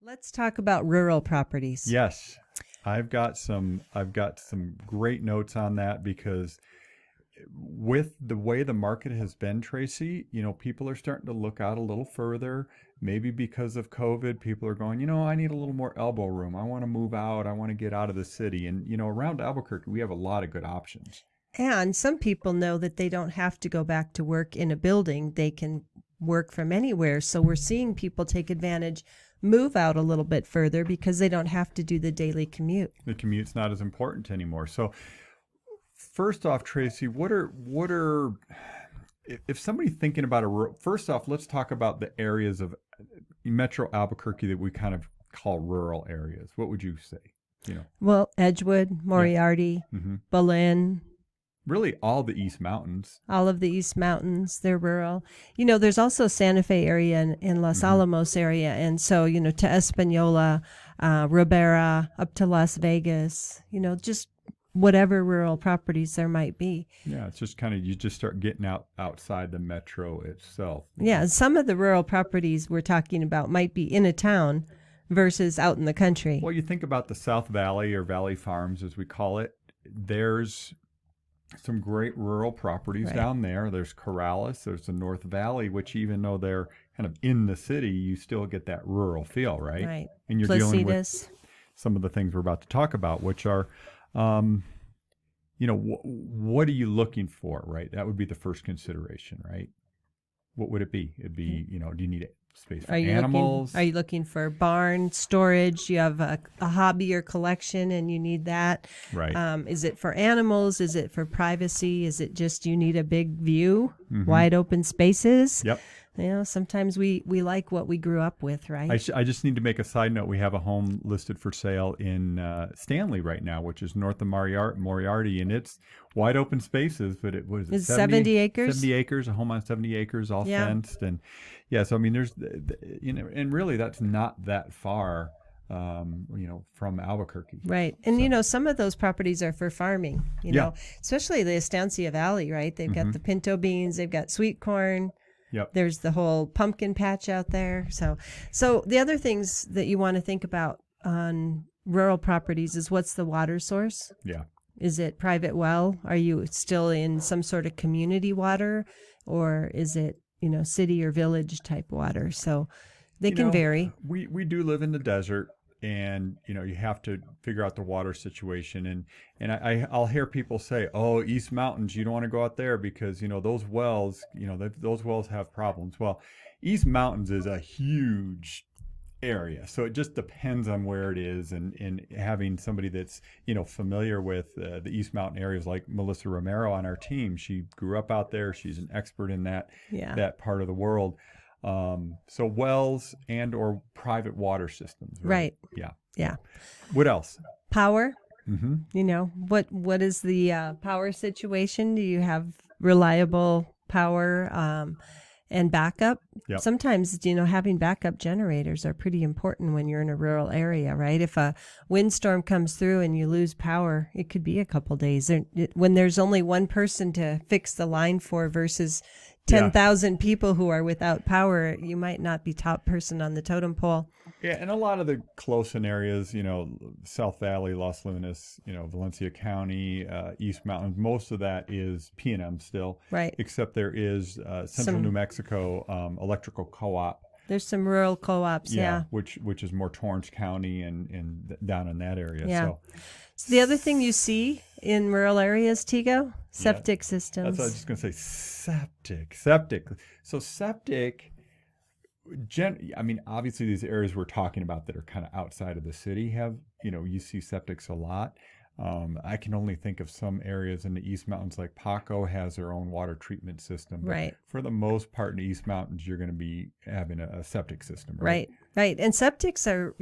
Let's talk about rural properties. Yes, I've got some great notes on that because with the way the market has been, Tracy, people are starting to look out a little further. Maybe because of COVID, people are going, I need a little more elbow room. I want to move out. I want to get out of the city. And, around Albuquerque, we have a lot of good options. And some people know that they don't have to go back to work in a building. They can work from anywhere. So we're seeing people take advantage, move out a little bit further because they don't have to do the daily commute. The commute's not as important anymore. So first off, Tracy, what are if somebody's thinking about first off, let's talk about the areas of Metro Albuquerque that we kind of call rural areas. What would you say? Well, Edgewood, Moriarty, Hmm. Belen, Really all the East Mountains. all of the East Mountains, they're rural. There's also Santa Fe area and Los Alamos area. And so, to Espanola, Ribera, up to Las Vegas, just whatever rural properties there might be. Yeah, it's just kind of, you just start getting outside the metro itself. Yeah, some of the rural properties we're talking about might be in a town versus out in the country. Well, you think about the South Valley or Valley Farms, as we call it. There's some great rural properties Right. down there. There's Corrales, there's the North Valley, which even though they're kind of in the city, you still get that rural feel, right? Right. And you're dealing with Placitas. some of the things we're about to talk about, which are, what are you looking for, right? That would be the first consideration, right? What would it be? It'd be, do you need space for animals? Are you looking for barn storage? You have a hobby or collection and you need that. Right. Is it for animals? Is it for privacy? Is it just you need a big view, Mhm. wide open spaces? Yep. Sometimes we like what we grew up with, right? I just need to make a side note. We have a home listed for sale in Stanley right now, which is north of Moriarty, and it's wide open spaces. But it was It's 70 acres? 70 acres, a home on 70 acres, all Yeah. fenced, and yeah. So I mean, there's and really that's not that far, from Albuquerque. Right. And, some of those properties are for farming, Yeah. especially the Estancia Valley, right? They've got the pinto beans, they've got sweet corn. Yep. There's the whole pumpkin patch out there. So the other things that you want to think about on rural properties is what's the water source? Yeah. Is it private well? Are you still in some sort of community water, or is it, city or village type water? So they can vary. We do live in the desert, and you have to figure out the water situation. And I'll hear people say, "Oh, East Mountains, you don't want to go out there because those wells, those wells have problems." Well, East Mountains is a huge area, so it just depends on where it is, and having somebody that's familiar with the East Mountain areas, like Melissa Romero on our team. She grew up out there. She's an expert in that part of the world. So wells and or private water systems. Right. Yeah. Yeah. What else? Power. Mm-hmm. What is the power situation? Do you have reliable power and backup? Yep. Sometimes, having backup generators are pretty important when you're in a rural area, right? If a windstorm comes through and you lose power, it could be a couple days. When there's only one person to fix the line for versus 10,000 people who are without power, you might not be top person on the totem pole. Yeah, and a lot of the close-in areas, South Valley, Los Lunas, Valencia County, East Mountains, most of that is P&M still. Right. Except there is Central New Mexico Electrical Co-op. There's some rural co-ops, yeah. Which is more Torrance County and down in that area. Yeah. So the other thing you see in rural areas, Tego, septic systems. That's what I was just going to say. Septic. So septic, obviously these areas we're talking about that are kind of outside of the city have, you see septics a lot. I can only think of some areas in the East Mountains, like Paco has their own water treatment system. But right. For the most part in the East Mountains, you're going to be having a septic system, right? Right. And septics are,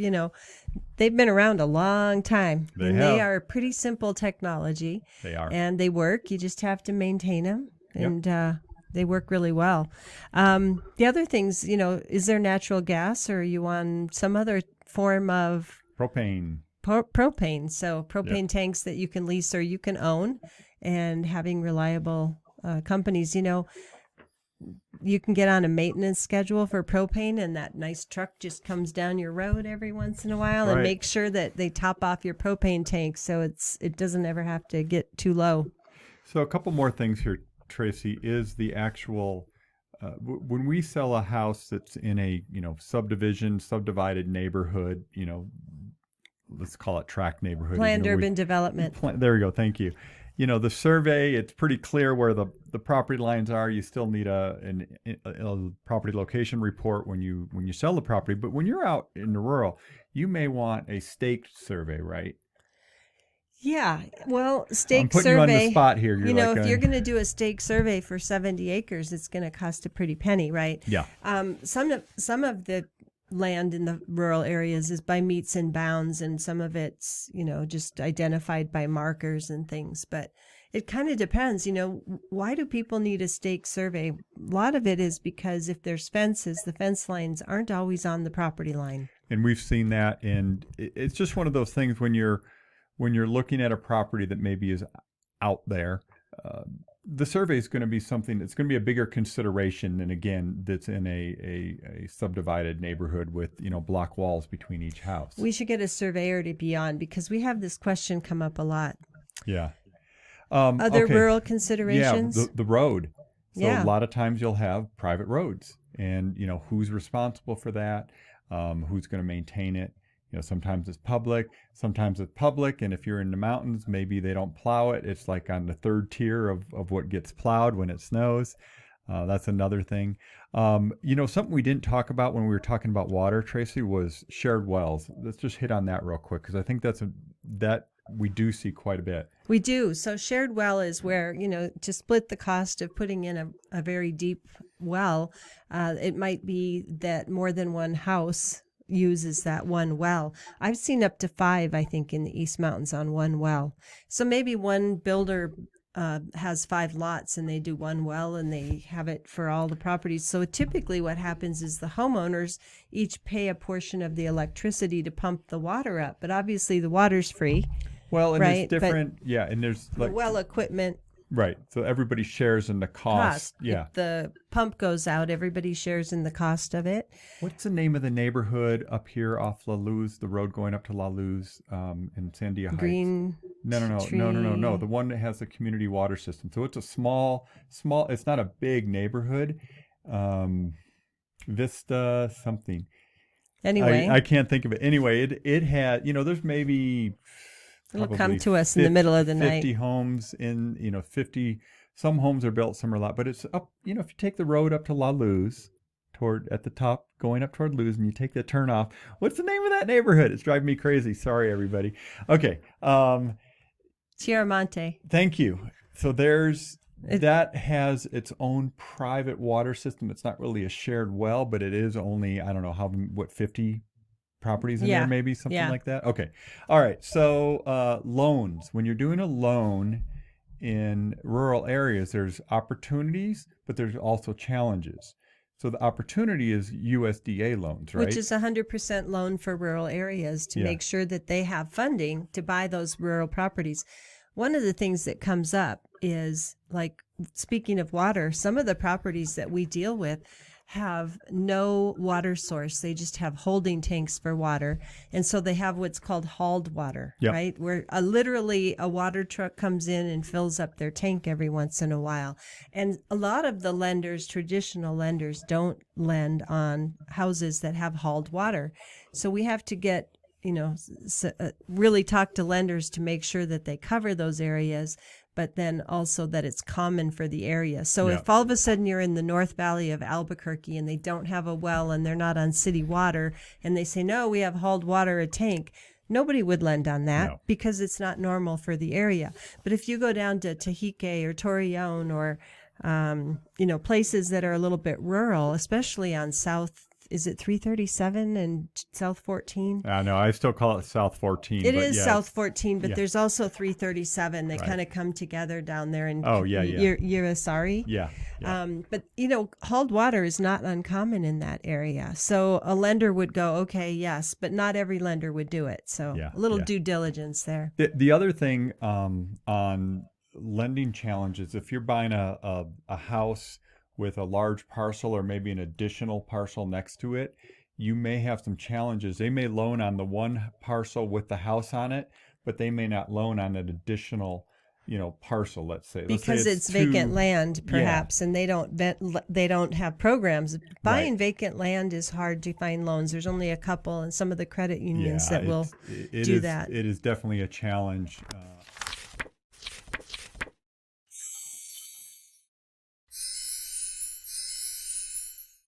they've been around a long time. They are pretty simple technology. They are. And they work. You just have to maintain them. And they work really well. The other things, is there natural gas, or are you on some other form of propane? Propane. So propane tanks that you can lease or you can own, and having reliable companies. you can get on a maintenance schedule for propane, and that nice truck just comes down your road every once in a while and Right. make sure that they top off your propane tank so it doesn't ever have to get too low. So a couple more things here, Tracy, is the actual when we sell a house that's in a subdivided neighborhood, let's call it tract neighborhood. Planned urban development. There we go. Thank you. The survey, it's pretty clear where the property lines are. You still need a property location report when you sell the property. But when you're out in the rural, you may want a staked survey, right? Yeah. Well, I'm stake putting you on the survey. spot here. You're If you're going to do a stake survey for 70 acres, it's going to cost a pretty penny, right? Yeah. Some of the land in the rural areas is by meets and bounds, and some of it's just identified by markers and things. But it kind of depends. Why do people need a stake survey? A lot of it is because if there's fences, the fence lines aren't always on the property line. And we've seen that, and it's just one of those things when you're looking at a property that maybe is out there, the survey is going to be something that's going to be a bigger consideration than, again, that's in a subdivided neighborhood with, block walls between each house. We should get a surveyor to be on because we have this question come up a lot. Yeah. Other okay. rural considerations? Yeah, the road. So Yeah. a lot of times you'll have private roads, and, who's responsible for that? Who's going to maintain it? Sometimes it's public, and if you're in the mountains, maybe they don't plow it. It's like on the third tier of what gets plowed when it snows. That's another thing. Something we didn't talk about when we were talking about water, Tracy, was shared wells. Let's just hit on that real quick, because I think that we do see quite a bit. We do. So shared well is where, to split the cost of putting in a very deep well, it might be that more than one house uses that one well. I've seen up to 5, I think, in the East Mountains on one well. So maybe one builder has 5 lots and they do one well and they have it for all the properties. So typically what happens is the homeowners each pay a portion of the electricity to pump the water up, but obviously the water's free. Well, and right? there's different, and there's The well equipment. Right. So everybody shares in the cost. Yeah. If the pump goes out, everybody shares in the cost of it. What's the name of the neighborhood up here off La Luz, the road going up to La Luz in Sandia Heights? Green. No. The one that has a community water system. So it's a small, it's not a big neighborhood. Vista something. Anyway. I can't think of it. Anyway, it had, there's maybe... It'll come to us in the middle of the 50 night. 50 homes in, 50, some homes are built, some are not, but it's up, if you take the road up to La Luz, at the top, going up toward Luz, and you take the turn off, what's the name of that neighborhood? It's driving me crazy. Sorry, everybody. Okay. Chiaramonte. Thank you. So that has its own private water system. It's not really a shared well, but it is only, I don't know, 50 properties in there, maybe something like that. Okay. All right. So loans, when you're doing a loan in rural areas, there's opportunities, but there's also challenges. So the opportunity is USDA loans, right? Which is 100% loan for rural areas to make sure that they have funding to buy those rural properties. One of the things that comes up is, like, speaking of water, some of the properties that we deal with have no water source. They just have holding tanks for water. And so they have what's called hauled water, right? Where literally a water truck comes in and fills up their tank every once in a while. And a lot of the lenders, traditional lenders, don't lend on houses that have hauled water. So we have to get, really talk to lenders to make sure that they cover those areas, but then also that it's common for the area. So if all of a sudden you're in the North Valley of Albuquerque and they don't have a well and they're not on city water and they say, no, we have hauled water, a tank, nobody would lend on that because it's not normal for the area. But if you go down to Tehique or Torreon or, places that are a little bit rural, especially on South, is it 337 and South 14? No, I still call it South 14. It is South 14, but there's also 337. They kind of come together down there in Urisari. Yeah. But, hauled water is not uncommon in that area. So a lender would go, okay, yes, but not every lender would do it. So a little due diligence there. The other thing on lending challenges, if you're buying a house with a large parcel or maybe an additional parcel next to it, you may have some challenges. They may loan on the one parcel with the house on it, but they may not loan on an additional, parcel. Let's say Because it's two, vacant land, yeah, perhaps, and they don't have programs. Buying right. vacant land is hard to find loans. There's only a couple, and some of the credit unions Yeah, that will it do is that. it is definitely a challenge.